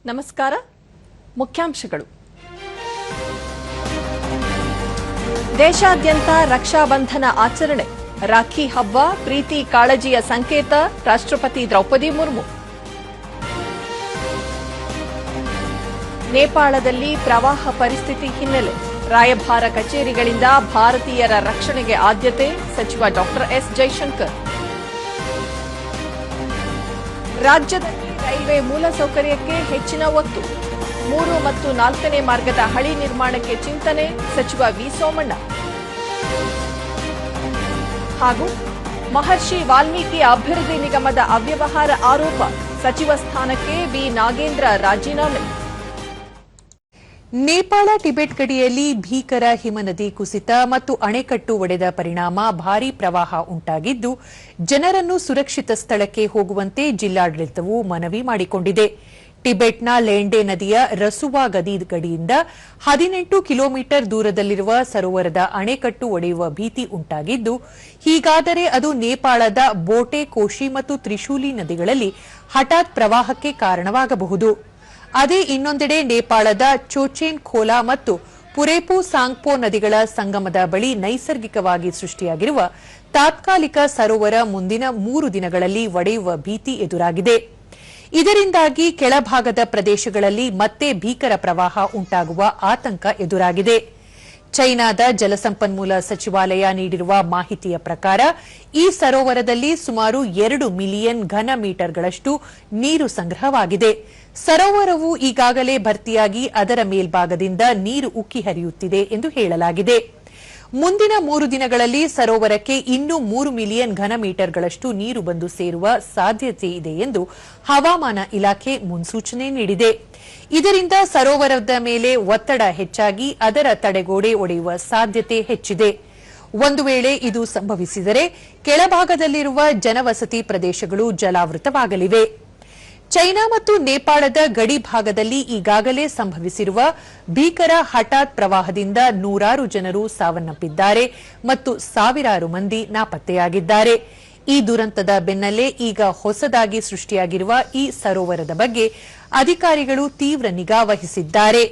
ನಮಸ್ಕಾರ. ಮುಖ್ಯಾಂಶಗಳು. ದೇಶಾದ್ಯಂತ ರಕ್ಷಾಬಂಧನ ಆಚರಣೆ. ರಾಖಿ ಹಬ್ಬ ಪ್ರೀತಿ ಕಾಳಜಿಯ ಸಂಕೇತ. ರಾಷ್ಟ್ರಪತಿ ದ್ರೌಪದಿ ಮುರ್ಮು. ನೇಪಾಳದಲ್ಲಿ ಪ್ರವಾಹ ಪರಿಸ್ಥಿತಿ ಹಿನ್ನೆಲೆ ರಾಯಭಾರ ಕಚೇರಿಗಳಿಂದ ಭಾರತೀಯರ ರಕ್ಷಣೆಗೆ ಆದ್ಯತೆ. ಸಚಿವ ಡಾ ಎಸ್ ಜೈಶಂಕರ್. ರಾಜ್ಯದಲ್ಲಿ ರೈಲ್ವೆ ಮೂಲಸೌಕರ್ಯಕ್ಕೆ ಹೆಚ್ಚಿನ ಒತ್ತು. 3 ಮತ್ತು 4ನೇ ಮಾರ್ಗದ ಹಳಿ ನಿರ್ಮಾಣಕ್ಕೆ ಚಿಂತನೆ. ಸಚಿವ ವಿ ಸೋಮಣ್ಣ. ಹಾಗೂ ಮಹರ್ಷಿ ವಾಲ್ಮೀಕಿ ಅಭಿವೃದ್ಧಿ ನಿಗಮದ ಅವ್ಯವಹಾರ ಆರೋಪ. ಸಚಿವ ಸ್ಥಾನಕ್ಕೆ ಬಿ ನಾಗೇಂದ್ರ ರಾಜೀನಾಮೆ. ನೇಪಾಳ ಟಿಬೆಟ್ ಗಡಿಯಲ್ಲಿ ಭೀಕರ ಹಿಮನದಿ ಕುಸಿತ ಮತ್ತು ಅಣೆಕಟ್ಟು ಒಡೆದ ಪರಿಣಾಮ ಭಾರೀ ಪ್ರವಾಹ ಉಂಟಾಗಿದ್ದು, ಜನರನ್ನು ಸುರಕ್ಷಿತ ಸ್ಥಳಕ್ಕೆ ಹೋಗುವಂತೆ ಜಿಲ್ಲಾಡಳಿತವು ಮನವಿ ಮಾಡಿಕೊಂಡಿದೆ. ಟಿಬೆಟ್ನ ಲೇಂಡೆ ನದಿಯ ರಸುವಾ ಗಡಿಯಿಂದ 18 ಕಿಲೋಮೀಟರ್ ದೂರದಲ್ಲಿರುವ ಸರೋವರದ ಅಣೆಕಟ್ಟು ಒಡೆಯುವ ಭೀತಿ ಉಂಟಾಗಿದ್ದು, ಹೀಗಾದರೆ ಅದು ನೇಪಾಳದ ಬೋಟೆ, ಕೋಶಿ ಮತ್ತು ತ್ರಿಶೂಲಿ ನದಿಗಳಲ್ಲಿ ಹಠಾತ್ ಪ್ರವಾಹಕ್ಕೆ ಕಾರಣವಾಗಬಹುದು. ಅದೇ ಇನ್ನೊಂದೆಡೆ ನೇಪಾಳದ ಚೋಚೇನ್ ಖೋಲಾ ಮತ್ತು ಪುರೇಪು ಸಾಂಗ್ಪೋ ನದಿಗಳ ಸಂಗಮದ ಬಳಿ ನೈಸರ್ಗಿಕವಾಗಿ ಸೃಷ್ಟಿಯಾಗಿರುವ ತಾತ್ಕಾಲಿಕ ಸರೋವರ ಮುಂದಿನ 3 ದಿನಗಳಲ್ಲಿ ಒಡೆಯುವ ಭೀತಿ ಎದುರಾಗಿದೆ. ಇದರಿಂದಾಗಿ ಕೆಳಭಾಗದ ಪ್ರದೇಶಗಳಲ್ಲಿ ಮತ್ತೆ ಭೀಕರ ಪ್ರವಾಹ ಉಂಟಾಗುವ ಆತಂಕ ಎದುರಾಗಿದೆ. ಚೈನಾದ ಜಲಸಂಪನ್ಮೂಲ ಸಚಿವಾಲಯ ನೀಡಿರುವ ಮಾಹಿತಿಯ ಪ್ರಕಾರ ಈ ಸರೋವರದಲ್ಲಿ ಸುಮಾರು 2 ಮಿಲಿಯನ್ ಘನ ಮೀಟರ್ಗಳಷ್ಟು ನೀರು ಸಂಗ್ರಹವಾಗಿದೆ. ಸರೋವರವು ಈಗಾಗಲೇ ಭರ್ತಿಯಾಗಿ ಅದರ ಮೇಲ್ಭಾಗದಿಂದ ನೀರು ಉಕ್ಕಿ ಹರಿಯುತ್ತಿದೆ ಎಂದು ಹೇಳಲಾಗಿದೆ. ಮುಂದಿನ 3 ದಿನಗಳಲ್ಲಿ ಸರೋವರಕ್ಕೆ ಇನ್ನೂ 3 ಮಿಲಿಯನ್ ಘನ ಮೀಟರ್ಗಳಷ್ಟು ನೀರು ಬಂದು ಸೇರುವ ಸಾಧ್ಯತೆ ಇದೆ ಎಂದು ಹವಾಮಾನ ಇಲಾಖೆ ಮುನ್ಸೂಚನೆ ನೀಡಿದೆ. ಇದರಿಂದ ಸರೋವರದ ಮೇಲೆ ಒತ್ತಡ ಹೆಚ್ಚಾಗಿ ಅದರ ತಡೆಗೋಡೆ ಒಡೆಯುವ ಸಾಧ್ಯತೆ ಹೆಚ್ಚಿದೆ. ಒಂದು ವೇಳೆ ಇದು ಸಂಭವಿಸಿದರೆ ಕೆಳಭಾಗದಲ್ಲಿರುವ ಜನವಸತಿ ಪ್ರದೇಶಗಳು ಜಲಾವೃತವಾಗಲಿವೆ. ಚೈನಾ ಮತ್ತು ನೇಪಾಳದ ಗಡಿ ಭಾಗದಲ್ಲಿ ಈಗಾಗಲೇ ಸಂಭವಿಸಿರುವ ಭೀಕರ ಹಠಾತ್ ಪ್ರವಾಹದಿಂದ ನೂರಾರು ಜನರು ಸಾವನ್ನಪ್ಪಿದ್ದಾರೆ ಮತ್ತು ಸಾವಿರಾರು ಮಂದಿ ನಾಪತ್ತೆಯಾಗಿದ್ದಾರೆ. ಈ ದುರಂತದ ಬೆನ್ನಲ್ಲೇ ಈಗ ಹೊಸದಾಗಿ ಸೃಷ್ಟಿಯಾಗಿರುವ ಈ ಸರೋವರದ ಬಗ್ಗೆ ಅಧಿಕಾರಿಗಳು ತೀವ್ರ ನಿಗಾ ವಹಿಸಿದ್ದಾರೆ.